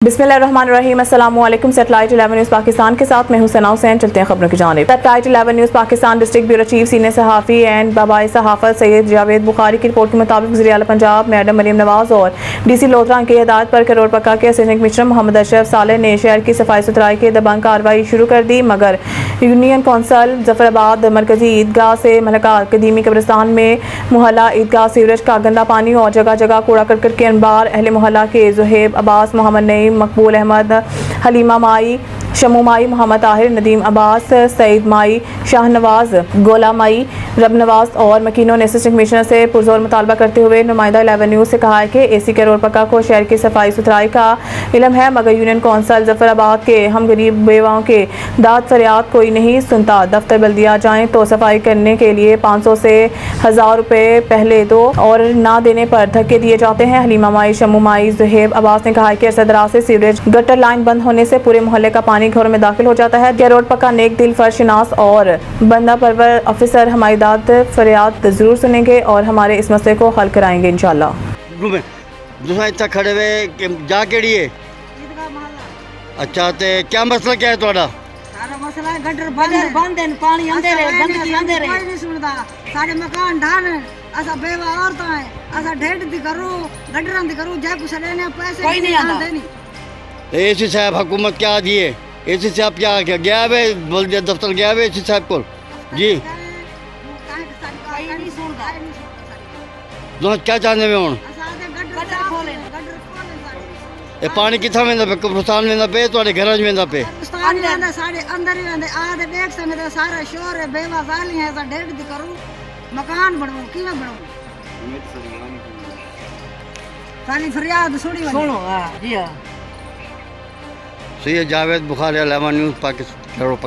बिस्मिल्लाहिर्रहमानिर्रहीम अस्सलामुअलैकुम। Satellite 11 news Pakistan के साथ मैं हूं सना हुसैन। चलते हैं खबरों की जानिब। Satellite 11 news Pakistan district bureau chief senior सहाफ़ी एंड बाबाई सहाफ़त सैयद जावेद बुखारी की रिपोर्ट के मुताबिक वज़ीर आला पंजाब मैडम मरियम नवाज़ और DC लोधरा की हिदायत पर करोड़ पक्का के असिस्टेंट कमिश्नर मोहम्मद अशरफ साले ने शहर की सफाई सुथराई की दबंग कार्रवाई शुरू कर दी, मगर यूनियन कौंसल जफराबाद मरकजी ईदगाह से महलका कदीमी कब्रिस्तान में मुहल्ला ईदगाह सीवरेज का गंदा पानी और जगह जगह कूड़ा करकट के अनबार अहले मोहल्ला के ज़ुहैब अब्बास, मोहम्मद नईम, मकबूल अहमद, हलीमा माई, शमू माई, मोहम्मद ताहिर, नदीम अब्बास, सईद माई, शाहनवाज, गोला माई, रब नवाज और मकीनों ने असिस्टेंट कमिश्नर से पुरजोर मुतालबा करते हुए नुमाइंदा 11 न्यूज़ से कहा है कि AC करोड़ पक्का को शहर की सफाई सुथराई का इल्म है, मगर यूनियन कौंसल जफराबाद के हम गरीब बेवाओं के दाद फरियाद कोई नहीं सुनता। दफ्तर बल्दिया जाएं तो सफाई करने के लिए 500 से 1000 रुपये पहले दो और ना देने पर धक्के दिए जाते हैं। हलीमा माई, शमू माई, ज़ुहैब अब्बास ने कहा है कि अरसदराज से सीवरेज गटर लाइन बंद होने से पूरे मोहल्ले का पानी घरों में दाखिल हो जाता है। रोड पक्का नेक दिल फर्शनास और बंदा परवर ऑफिसर हमारी दाद फरियाद जरूर सुनेंगे और हमारे इस मसले को हल कराएंगे इंशाल्लाह। दूसरा इतना खड़े हुए जा केड़ी है? अच्छा, ते क्या मसला क्या है ਤੁਹਾਡਾ? सारा मसला है गटर बंद है, पानी अंदर है, गंदगी अंदर है, कोई नहीं सुनदा। सारे मकान ढान असा बेवा औरतां है, असा ढेड दी करो गटरां दी करो, जे कुछ लेने पैसे कोई नहीं आंदा। AC साहब हुकूमत क्या दिए? AC साहब क्या गया है बल्दिया दफ्तर गया है AC साहब को? जी दोनों क्या चाहते हैं हुण? ये पानी किथा वेंदा पे? कब्रिस्तान वेंदा पे ਤੁਹਾਡੇ घरां च वेंदा पे? कब्रिस्तान वेंदा सारे अंदर ही वेंदे। आ ते देख सकदे सारा शोर है, बेवा साली है, असा ढेड दी करो मकान बनवाओ, किवें बनवाओ? सारी फरियाद सुनो। हां जी हां। सैयद जावेद बुखारी 11 न्यूज़ पाकिस्तान।